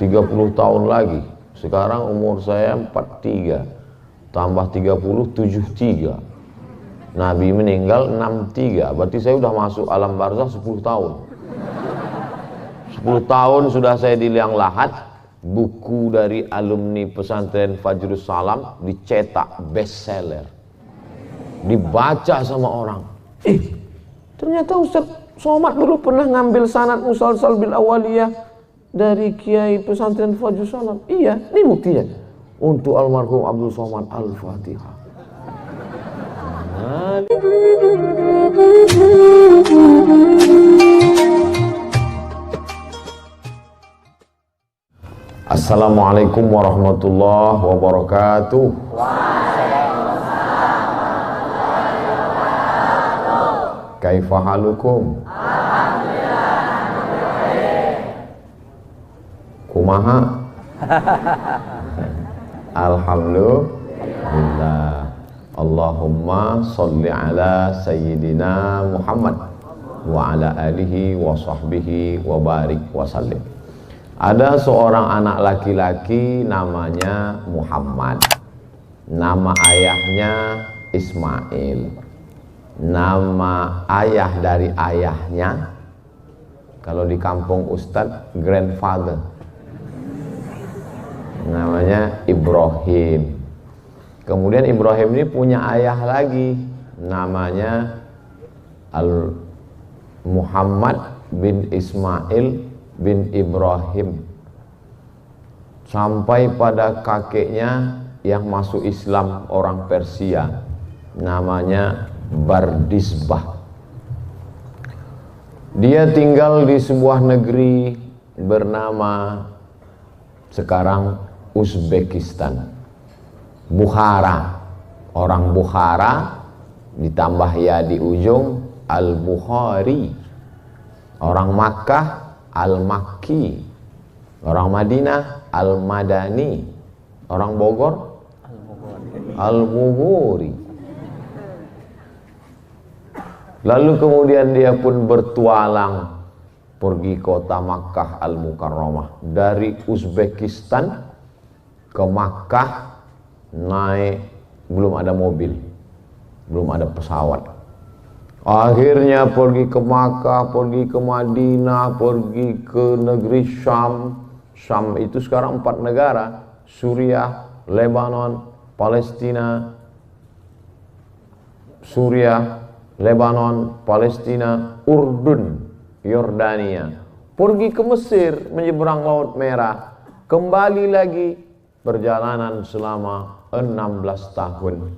30 tahun lagi. Sekarang umur saya 43, tambah 30, 73. Nabi meninggal 63, berarti saya udah masuk alam barzakh 10 tahun. 10 tahun sudah saya di liang lahat. Buku dari alumni pesantren Fajrus Salam dicetak bestseller, dibaca sama orang. Ternyata Ustaz Somad dulu pernah ngambil sanad musalsal bil awaliyah dari kiai pesantren Fajrus Salam. Iya, ini buktinya. Untuk almarhum Abdul Somad, Al-Fatihah. Assalamualaikum warahmatullahi wabarakatuh. Kaifa halukum? Kumaha? Alhamdulillah. Allahumma sholli ala sayyidina Muhammad wa ala alihi wa sahbihi wa barik wa sallim. Ada seorang anak laki-laki namanya Muhammad. Nama ayahnya Ismail. Nama ayah dari ayahnya, kalau di kampung Ustadz, grandfather, namanya Ibrahim. Kemudian Ibrahim ini punya ayah lagi, namanya Muhammad bin Ismail bin Ibrahim, sampai pada kakeknya yang masuk Islam orang Persia, namanya Bardisbah. Dia tinggal di sebuah negeri bernama sekarang Uzbekistan, Bukhara. Orang Bukhara ditambah ya di ujung, Al-Bukhari. Orang Makkah, Al-Makki. Orang Madinah, Al-Madani. Orang Bogor, Al-Bughuri. Lalu kemudian dia pun bertualang pergi kota Makkah Al-Mukarramah. Dari Uzbekistan ke Makkah naik, belum ada mobil, belum ada pesawat. Akhirnya pergi ke Makkah, pergi ke Madinah, pergi ke negeri Syam. Syam itu sekarang 4 negara, Suriah, Lebanon, Palestina. Suriah, Lebanon, Palestina, Urdun, Yordania. Pergi ke Mesir, menyeberang Laut Merah. Kembali lagi, perjalanan selama 16 tahun.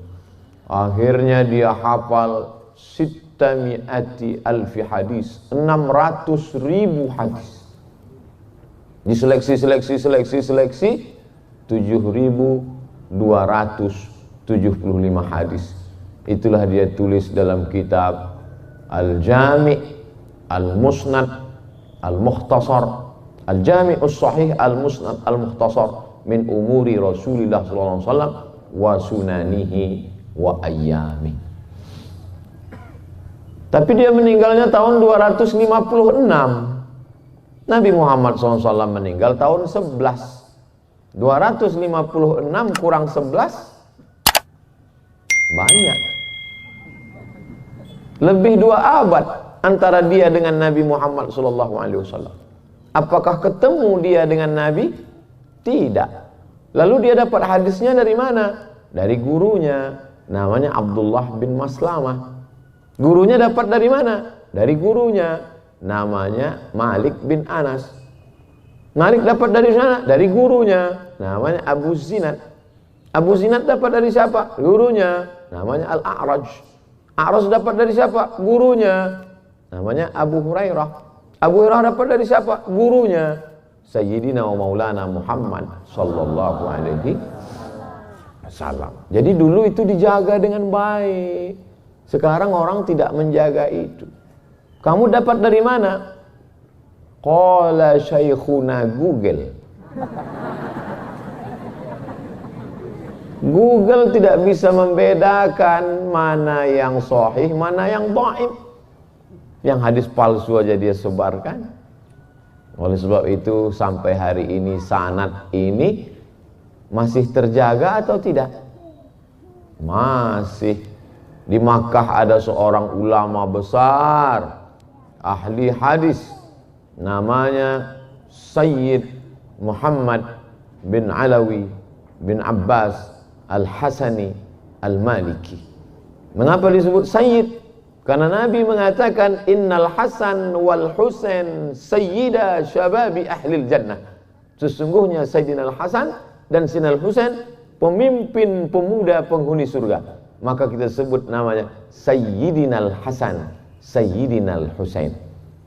Akhirnya dia hafal 600.000 hadis, 600.000 hadis. Diseleksi 7.275 hadis. Itulah dia tulis dalam kitab Al-Jami' Al-Musnad Al-Mukhtasar, Al-Jami'us Sahih Al-Musnad Al-Mukhtasar min umuri Rasulillah sallallahu alaihi wasallam wa sunanihi wa ayyami. Tapi dia meninggalnya tahun 256. Nabi Muhammad SAW meninggal tahun 11. 256 kurang 11 banyak. Lebih 2 abad antara dia dengan Nabi Muhammad SAW. Apakah ketemu dia dengan Nabi? Tidak. Lalu dia dapat hadisnya dari mana? Dari gurunya, namanya Abdullah bin Maslamah. Gurunya dapat dari mana? Dari gurunya, namanya Malik bin Anas. Malik dapat dari mana? Dari gurunya, namanya Abu Zinad. Abu Zinad dapat dari siapa? Gurunya, namanya Al-A'raj. A'raj dapat dari siapa? Gurunya, namanya Abu Hurairah. Abu Hurairah dapat dari siapa? Gurunya, Sayyidina wa Maulana Muhammad sallallahu alaihi wasallam. Jadi dulu itu dijaga dengan baik. Sekarang orang tidak menjaga itu. Kamu dapat dari mana? Qala syaikhuna Google. Google tidak bisa membedakan mana yang sahih, mana yang dhaif. Yang hadis palsu aja dia sebarkan. Oleh sebab itu sampai hari ini sanad ini masih terjaga atau tidak? Masih. Di Makkah ada seorang ulama besar, ahli hadis, namanya Sayyid Muhammad bin Alawi bin Abbas Al-Hasani Al-Maliki. Mengapa disebut Sayyid? Karena Nabi mengatakan Innal Hasan wal Husain sayyida syababi ahlil jannah. Sesungguhnya Sayyidina Al-Hasan dan Sayyidina Al-Husain pemimpin pemuda penghuni surga. Maka kita sebut namanya Sayyidina Al-Hasan, Sayyidina Al-Husain.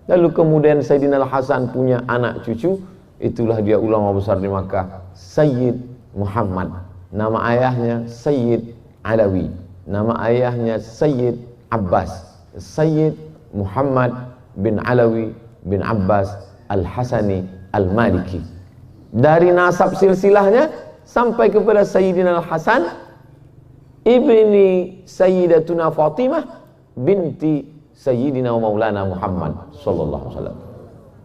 Lalu kemudian Sayyidina Al-Hasan punya anak cucu, itulah dia ulama besar di Makkah, Sayyid Muhammad. Nama ayahnya Sayyid Alawi, nama ayahnya Sayyid Abbas, Sayyid Muhammad bin Alawi bin Abbas Al-Hasani Al-Maliki. Dari nasab silsilahnya sampai kepada Sayyidina Al-Hasan ibni Sayyidatuna Fatimah binti Sayyidina Maulana Muhammad sallallahu alaihi wasallam.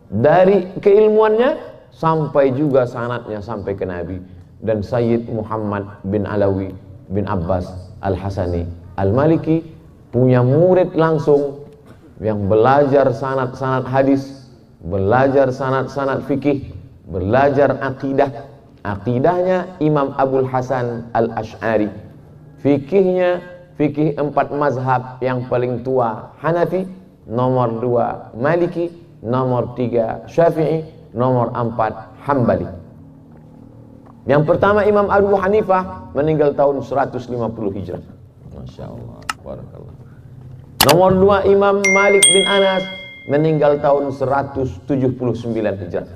Dari keilmuannya sampai juga sanadnya sampai ke Nabi. Dan Sayyid Muhammad bin Alawi bin Abbas Al-Hasani Al-Maliki punya murid langsung yang belajar sanad-sanad hadis, belajar sanad-sanad fikih, belajar akidah. Akidahnya Imam Abul Hasan Al-Asy'ari. Fikihnya fikih 4 mazhab yang paling tua Hanafi, nomor 2 Maliki, nomor 3 Syafi'i, nomor 4 Hambali. Yang pertama Imam Abu Hanifah meninggal tahun 150 Hijrah. Masya Allah, barakallah. Nomor 2 Imam Malik bin Anas meninggal tahun 179 Hijrah.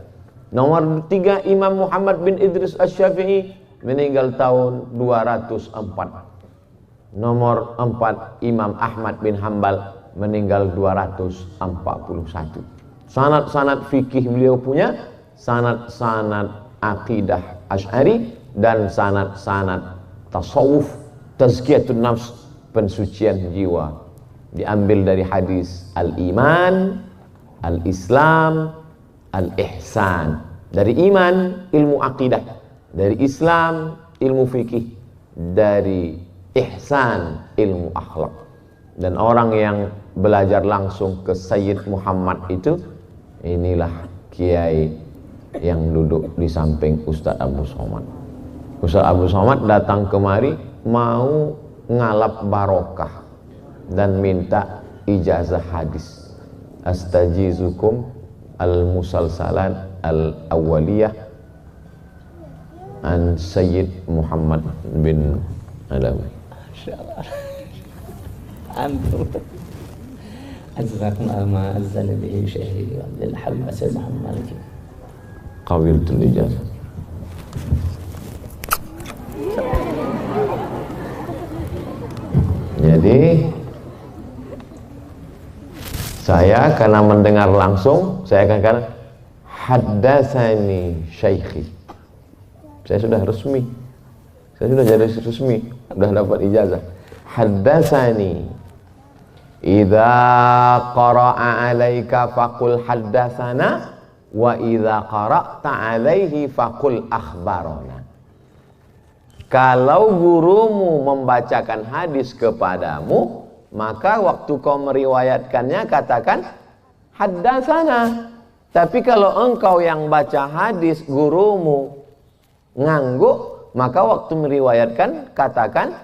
Nomor 3 Imam Muhammad bin Idris Asy-Syafi'i meninggal tahun 204. Nomor 4 Imam Ahmad bin Hambal meninggal 241. Sanad-sanad fikih beliau punya, sanad-sanad akidah Asy'ari, dan sanad-sanad tasawuf, tazkiyatun nafs, pensucian jiwa, diambil dari hadis al-iman, al-islam, al-ihsan. Dari iman ilmu akidah, dari Islam ilmu fikih, dari ihsan ilmu akhlak. Dan orang yang belajar langsung ke Sayyid Muhammad itu, inilah kiai yang duduk di samping Ustaz Abu Somad. Ustaz Abu Somad datang kemari mau ngalap barokah dan minta ijazah hadis. Astajizukum al-musalsalan al-awwaliyah an Sayyid Muhammad bin Alawi. Insyaallah. Antum azzakum ma azzal bihi syekh Abdul Habib Sayyid Muhammad Maliki. Qabiltul ijazah. Jadi saya karena mendengar langsung, saya akan katakan haddatsani syaikhi. Saya sudah resmi. Saya sudah jadi resmi, sudah dapat ijazah. Haddatsani. Idza qara'a 'alaika faqul haddatsana wa idza qara'ta 'alaihi faqul akhbarana. Kalau gurumu membacakan hadis kepadamu, maka waktu kau meriwayatkannya katakan haddatsana. Tapi kalau engkau yang baca hadis gurumu ngangguk, maka waktu meriwayatkan katakan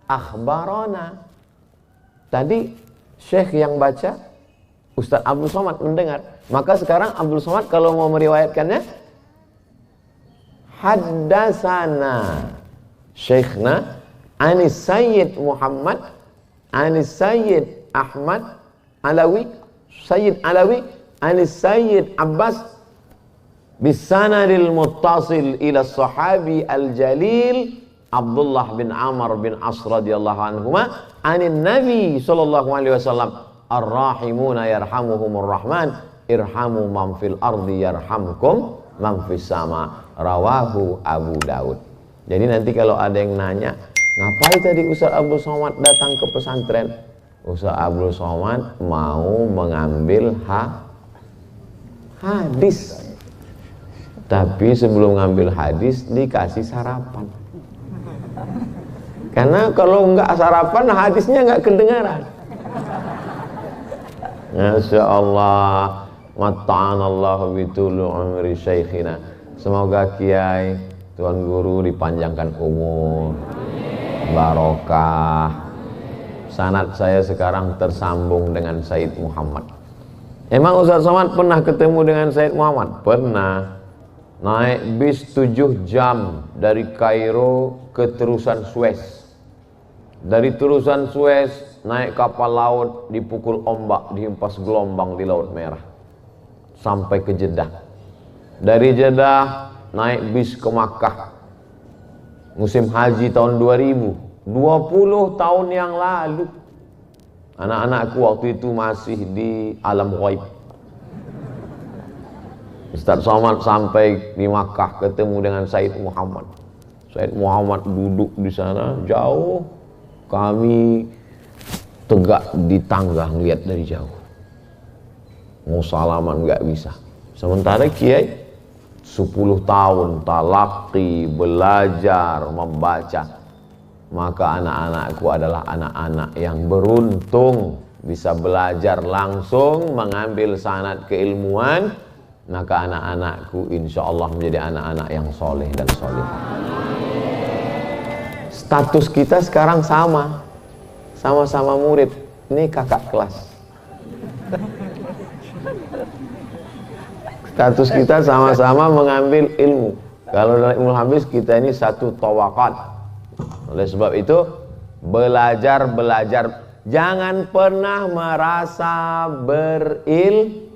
akhbarana. Tadi syekh yang baca, Ustaz Abdul Somad mendengar. Maka sekarang Abdul Somad kalau mau meriwayatkannya haddatsana syekhna anis Sayyid Muhammad anis Sayyid Ahmad Alawi, Sayyid Alawi anis Sayyid Abbas bisanadil muttasil ila sahabi al-jalil Abdullah bin Amr bin As radhiyallahu anhuma anin Nabi sallallahu alaihi wasallam ar-rahimuna yarhamuhumur rahman irhamu man fil ardi yarhamkum man fis sama, rawahu Abu Daud. Jadi nanti kalau ada yang nanya, ngapain tadi Ustaz Abdul Somad datang ke pesantren? Ustaz Abdul Somad mau mengambil hadis. Tapi sebelum ngambil hadis dikasih sarapan. Karena kalau nggak sarapan hadisnya nggak kedengaran. Masya Allah, mata'anallahu bitulu umri syekhina. Semoga Kiai, Tuan Guru dipanjangkan umur, barokah. Sanad saya sekarang tersambung dengan Said Muhammad. Emang Ustaz Somad pernah ketemu dengan Said Muhammad? Pernah. Naik bis 7 jam dari Kairo ke terusan Suez. Dari terusan Suez naik kapal laut, dipukul ombak, dihempas gelombang di Laut Merah sampai ke Jeddah. Dari Jeddah naik bis ke Makkah musim haji tahun 2000, 20 tahun yang lalu. Anak-anakku waktu itu masih di alam ghaib. Ustaz Somad sampai di Makkah ketemu dengan Said Muhammad. Said Muhammad duduk di sana jauh, kami tegak di tangga ngeliat dari jauh. Mau salaman nggak bisa. Sementara Kiai 10 tahun talaqi, belajar, membaca. Maka anak-anakku adalah anak-anak yang beruntung bisa belajar langsung, mengambil sanad keilmuan. Maka anak-anakku insya Allah menjadi anak-anak yang soleh dan soleh. Status kita sekarang sama-sama murid. Ini kakak kelas. Status kita sama-sama mengambil ilmu. Kalau dalam ilmu hadis kita ini satu tawakat. Oleh sebab itu belajar. Jangan pernah merasa berilmu.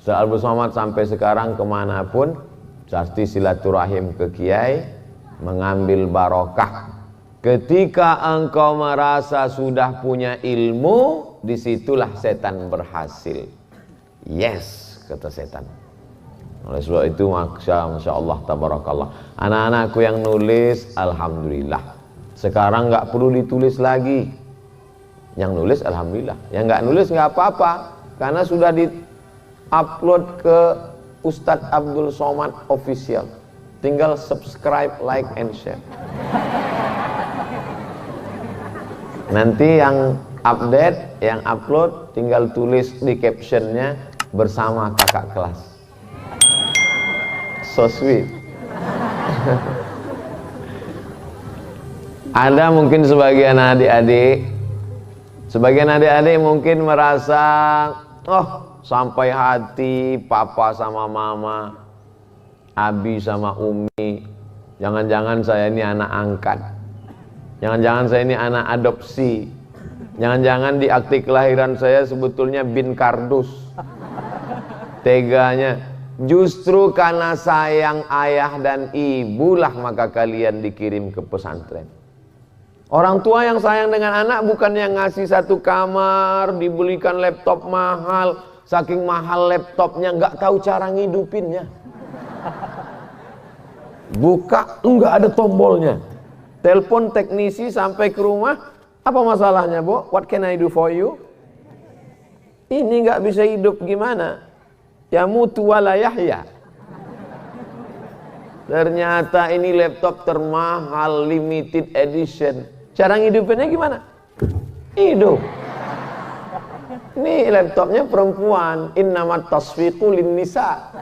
Ustaz Abdul Somad sampai sekarang kemanapun pasti silaturahim ke Kiai, mengambil barokah. Ketika engkau merasa sudah punya ilmu, disitulah setan berhasil. Yes, kata setan. Oleh sebab itu Masya Allah, tabarakallah. Anak-anakku yang nulis, alhamdulillah. Sekarang nggak perlu ditulis lagi. Yang nulis alhamdulillah, yang nggak nulis nggak apa-apa, karena sudah upload ke Ustadz Abdul Somad Official. Tinggal subscribe, like, and share. Nanti yang update, yang upload, tinggal tulis di captionnya bersama kakak kelas. So sweet. Ada mungkin sebagian adik-adik mungkin merasa, oh, sampai hati papa sama mama, abi sama umi, jangan-jangan saya ini anak angkat, jangan-jangan saya ini anak adopsi, jangan-jangan di akte kelahiran saya sebetulnya bin kardus. Teganya, justru karena sayang ayah dan ibulah maka kalian dikirim ke pesantren. Orang tua yang sayang dengan anak bukan yang ngasih satu kamar, dibelikan laptop mahal. Saking mahal laptopnya nggak tahu cara ngidupinnya. Buka nggak ada tombolnya. Telepon teknisi sampai ke rumah, apa masalahnya, Bu? What can I do for you? Ini nggak bisa hidup gimana? Ya mutu wala yahya. Ternyata ini laptop termahal, limited edition. Cara ngidupinnya gimana? Hidup. Ini laptopnya perempuan, innamat tasfiqu linnisa.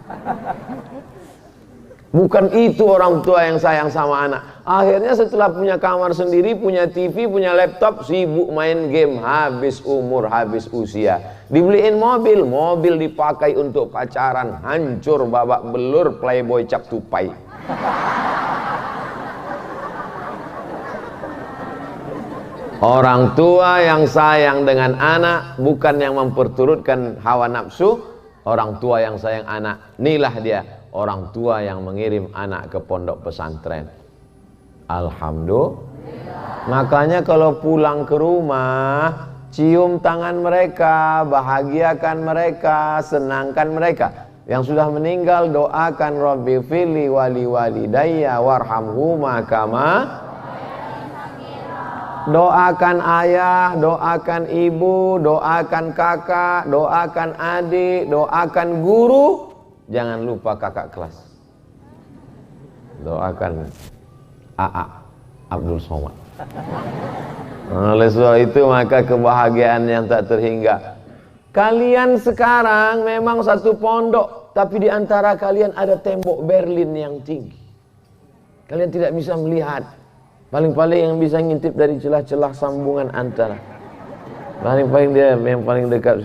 Bukan itu orang tua yang sayang sama anak. Akhirnya setelah punya kamar sendiri, punya TV, punya laptop, sibuk main game, habis umur, habis usia. Dibeliin mobil, mobil dipakai untuk pacaran, hancur babak belur, playboy cap tupai. Orang tua yang sayang dengan anak bukan yang memperturutkan hawa nafsu. Orang tua yang sayang anak, inilah dia orang tua yang mengirim anak ke pondok pesantren. Alhamdulillah. Makanya kalau pulang ke rumah, cium tangan mereka, bahagiakan mereka, senangkan mereka. Yang sudah meninggal doakan Rabbi fili wali walidayya warhamhuma kama. Doakan ayah, doakan ibu, doakan kakak, doakan adik, doakan guru, jangan lupa kakak kelas. Doakan AA Abdul Somad. Oleh sebab itu maka kebahagiaan yang tak terhingga. Kalian sekarang memang satu pondok, tapi di antara kalian ada tembok Berlin yang tinggi. Kalian tidak bisa melihat. Paling-paling yang bisa ngintip dari celah-celah sambungan antara. Paling-paling dia yang paling dekat.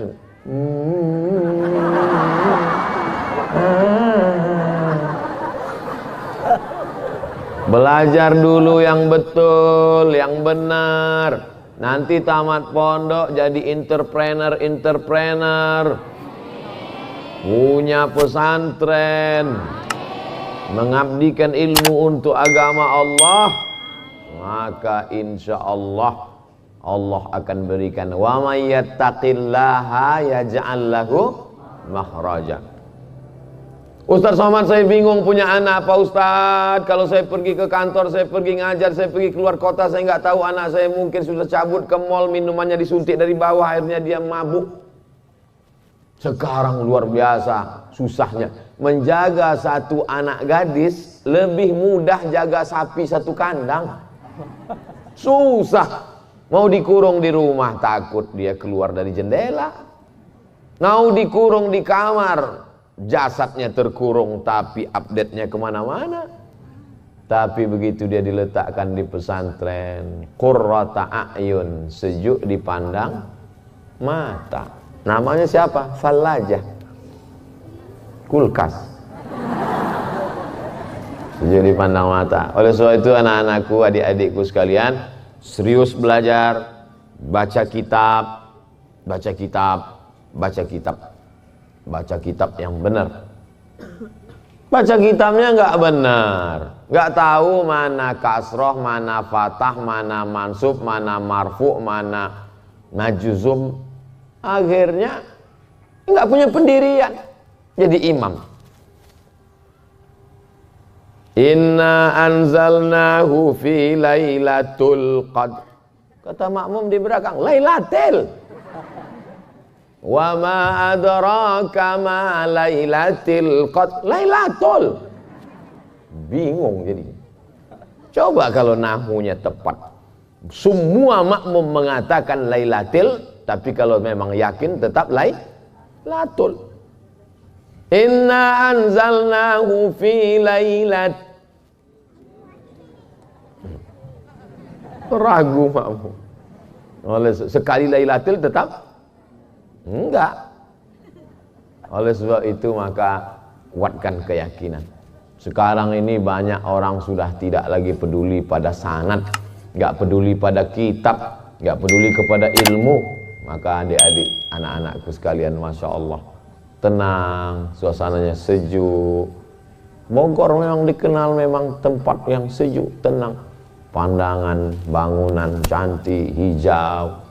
Belajar dulu yang betul, yang benar. Nanti tamat pondok jadi entrepreneur. Punya pesantren. Mengabdikan ilmu untuk agama Allah. Maka insya Allah akan berikan wa may yattaqillaha yaj'al lahu makhraja. Ustaz Somad, saya bingung punya anak Pak Ustaz. Kalau saya pergi ke kantor, saya pergi ngajar, saya pergi keluar kota, saya nggak tahu anak saya mungkin sudah cabut ke mall, minumannya disuntik dari bawah, akhirnya dia mabuk. Sekarang luar biasa susahnya menjaga satu anak gadis, lebih mudah jaga sapi satu kandang. Susah. Mau dikurung di rumah, takut dia keluar dari jendela. Mau dikurung di kamar, jasadnya terkurung tapi update-nya kemana-mana. Tapi begitu dia diletakkan di pesantren, qurrata a'yun, sejuk dipandang mata. Namanya siapa? Falajah, kulkas, sejuk dipandang mata. Oleh sebab itu anak-anakku, adik-adikku sekalian, serius belajar, baca kitab, baca kitab yang benar. Baca kitabnya nggak benar, nggak tahu mana kasroh, mana fatah, mana mansub, mana marfu, mana najuzum. Akhirnya nggak punya pendirian, jadi imam. Inna anzalnahu fi lailatul qadr. Kata makmum di belakang, lailatul. Wa ma adraka ma lailatul qadr. Lailatul. Bingung jadi. Coba kalau nahwunya tepat. Semua makmum mengatakan lailatul, tapi kalau memang yakin tetap lailatul. Inna anzalnahu fi lailat. Ragu makmum. Oleh sekali lailatul tetap enggak. Oleh sebab itu maka kuatkan keyakinan. Sekarang ini banyak orang sudah tidak lagi peduli pada sanad, enggak peduli pada kitab, enggak peduli kepada ilmu. Maka adik-adik, anak-anakku sekalian, Masya Allah, tenang, suasananya sejuk. Bogor memang dikenal memang tempat yang sejuk, tenang. Pandangan, bangunan cantik, hijau.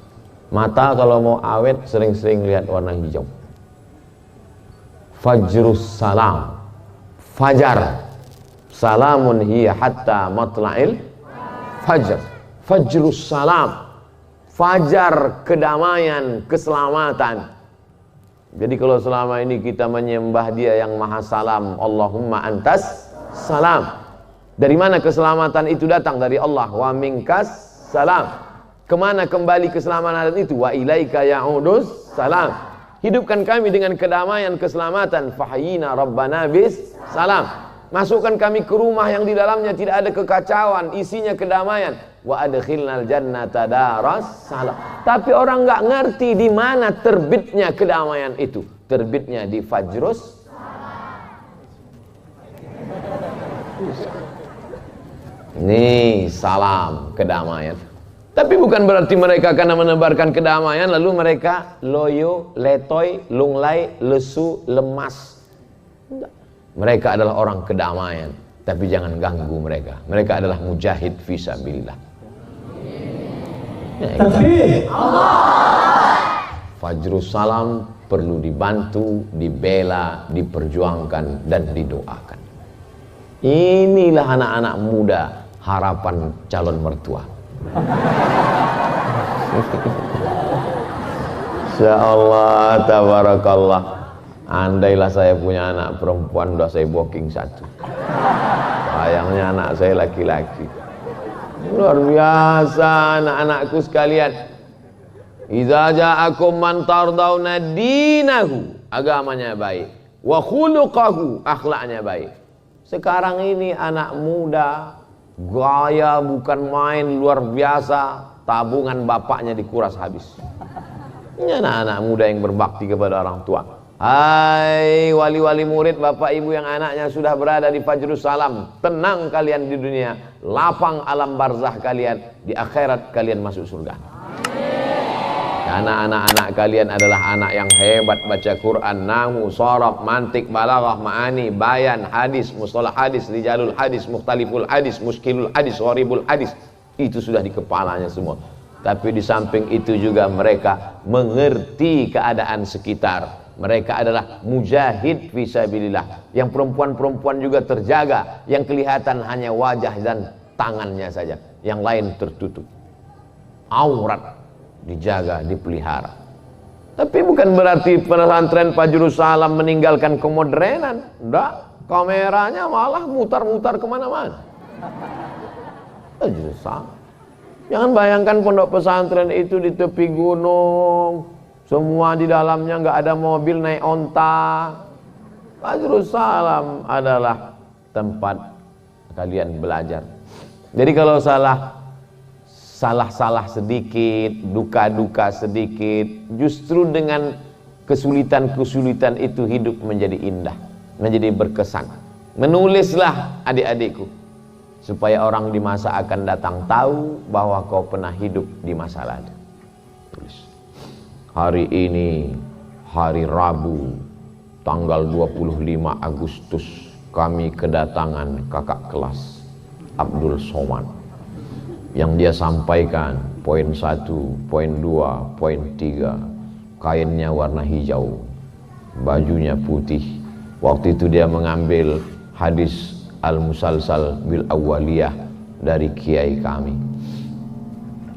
Mata kalau mau awet sering-sering lihat warna hijau. Fajrus salam. Fajar. Salamun hiya hatta matla'il fajr. Fajrus salam. Fajar kedamaian, keselamatan. Jadi kalau selama ini kita menyembah Dia yang Maha Salam, Allahumma antas salam. Dari mana keselamatan itu datang? Dari Allah. Wa minkas salam. Kemana kembali keselamatan itu? Wa ilaika ya'udus salam. Hidupkan kami dengan kedamaian, keselamatan. Fahyina rabbana bis salam. Masukkan kami ke rumah yang di dalamnya tidak ada kekacauan, isinya kedamaian. Wa adkhilnal jannata daras salam. Tapi orang nggak ngerti di mana terbitnya kedamaian itu. Terbitnya di fajrus. Nih salam kedamaian. Tapi bukan berarti mereka karena menebarkan kedamaian lalu mereka loyo, letoy, lunglai, lesu, lemas. Enggak. Mereka adalah orang kedamaian, tapi jangan ganggu mereka. Mereka adalah mujahid fisabilillah. Takbir. Fajrus salam perlu dibantu, dibela, diperjuangkan dan didoakan. Inilah anak-anak muda, harapan calon mertua. Insyaallah tabarakallah. Andailah saya punya anak perempuan, udah saya booking satu. Sayangnya anak saya laki-laki. Luar biasa anak-anakku sekalian. Idza ja'akum man tardawna dinahu, agamanya baik, wa khuluquhu, akhlaknya baik. Sekarang ini anak muda gaya bukan main, luar biasa, tabungan bapaknya dikuras habis. Ini anak-anak muda yang berbakti kepada orang tua. Hai wali-wali murid, bapak ibu yang anaknya sudah berada di Fajrus Salam, tenang kalian di dunia, lapang alam barzah kalian, di akhirat kalian masuk surga. Karena anak-anak kalian adalah anak yang hebat baca Quran, nahwu, sharaf, mantik, balaghah, ma'ani, bayan, hadis, mustalah hadis, rijalul hadis, mukhtaliful hadis, muskilul hadis, gharibul hadis. Itu sudah di kepalanya semua. Tapi di samping itu juga mereka mengerti keadaan sekitar. Mereka adalah mujahid fisabilillah. Yang perempuan-perempuan juga terjaga. Yang kelihatan hanya wajah dan tangannya saja. Yang lain tertutup. Aurat dijaga, dipelihara. Tapi bukan berarti pesantren Fajrus Salam meninggalkan kemodernan. Enggak. Kameranya malah mutar-mutar kemana-mana. Fajrus Salam. Jangan bayangkan pondok pesantren itu di tepi gunung. Semua di dalamnya nggak ada mobil naik onta. Fajrus Salam adalah tempat kalian belajar. Jadi kalau salah sedikit, duka-duka sedikit, justru dengan kesulitan-kesulitan itu hidup menjadi indah, menjadi berkesan. Menulislah adik-adikku, supaya orang di masa akan datang tahu bahwa kau pernah hidup di masa lalu. Tulis. Hari ini hari Rabu tanggal 25 Agustus kami kedatangan kakak kelas Abdul Somad yang dia sampaikan poin 1, poin 2, poin 3, kainnya warna hijau, bajunya putih. Waktu itu dia mengambil hadis Al-Musalsal bil Awwaliyah dari kiai kami.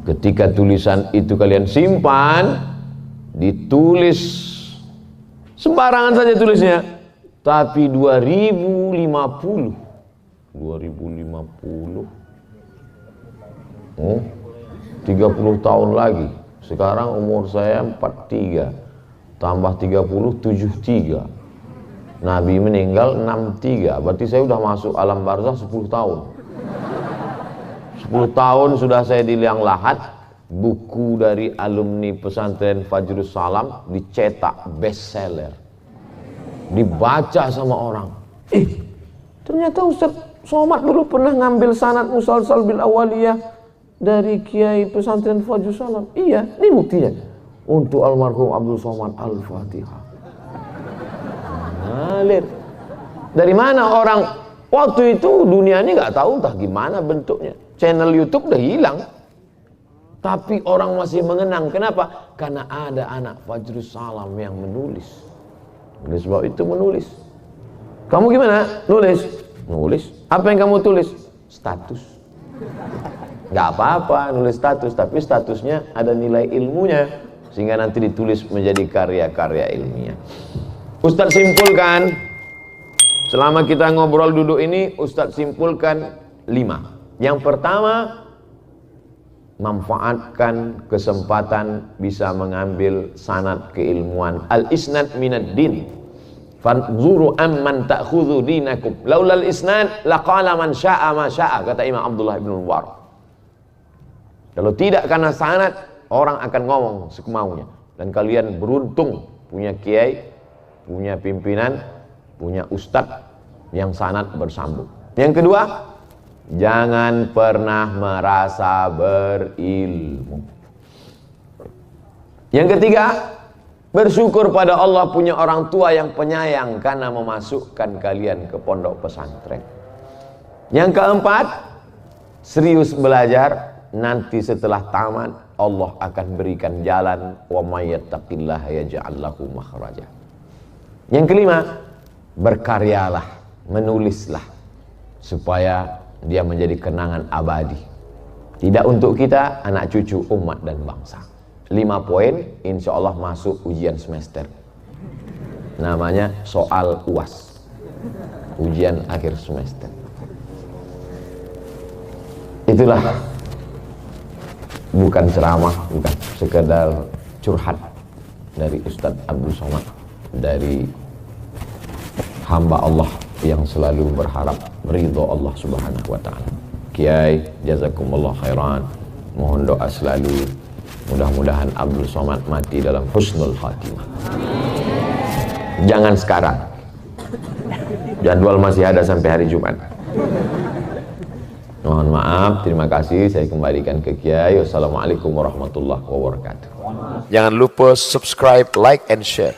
Ketika tulisan itu kalian simpan, ditulis sembarangan saja tulisnya, tapi 2050 30 tahun lagi. Sekarang umur saya 43, tambah 30 73. Nabi meninggal 63, berarti saya sudah masuk alam barzah 10 tahun. 10 tahun sudah saya di liang lahat. Buku dari alumni pesantren Fajrus Salam dicetak bestseller, dibaca sama orang. Ternyata Ustaz Somad dulu pernah ngambil sanad musalsal bil awaliyah dari kiai pesantren Fajrus Salam. Iya, ini buktinya. Untuk almarhum Abdul Somad, Al-Fatihah. Ngalir. Dari mana orang waktu itu dunia ini nggak tahu entah gimana bentuknya. Channel YouTube udah hilang. Tapi orang masih mengenang. Kenapa? Karena ada anak Fajrus Salam yang menulis. Oleh sebab itu menulis. Kamu gimana? Nulis. Nulis. Apa yang kamu tulis? Status. Gak apa-apa nulis status, tapi statusnya ada nilai ilmunya, sehingga nanti ditulis menjadi karya-karya ilmiah. Ustadz simpulkan, selama kita ngobrol duduk ini, Ustadz simpulkan 5. Yang pertama, manfaatkan kesempatan bisa mengambil sanad keilmuan. Al-isnad minad din. Fanzuru amman ta'khudhu dinakum. Laulal isnad laqala man syaa ma syaa, kata Imam Abdullah bin Mubarak. Kalau tidak karena sanad, orang akan ngomong semaunya. Dan kalian beruntung punya kiai, punya pimpinan, punya ustadz yang sanad bersambung. Yang kedua, jangan pernah merasa berilmu. Yang ketiga, bersyukur pada Allah punya orang tua yang penyayang karena memasukkan kalian ke pondok pesantren. Yang keempat, serius belajar. Nanti setelah tamat Allah akan berikan jalan. Wa may yattaqillaha yaj'al lahu makhraja. Yang kelima, berkaryalah, menulislah supaya dia menjadi kenangan abadi. Tidak untuk kita, anak cucu, umat dan bangsa. 5 poin, insya Allah masuk ujian semester. Namanya soal UAS, ujian akhir semester. Itulah, bukan ceramah, bukan sekedar curhat dari Ustadz Abdul Somad, dari hamba Allah yang selalu berharap ridho Allah Subhanahu wa ta'ala. Kiai, jazakumullah khairan. Mohon doa selalu, mudah-mudahan Abdul Somad mati dalam husnul khatimah. Jangan sekarang, jadwal masih ada sampai hari Jumat. Mohon maaf, terima kasih. Saya kembalikan ke Kiai. Wassalamualaikum warahmatullahi wabarakatuh. Jangan lupa subscribe, like, and share.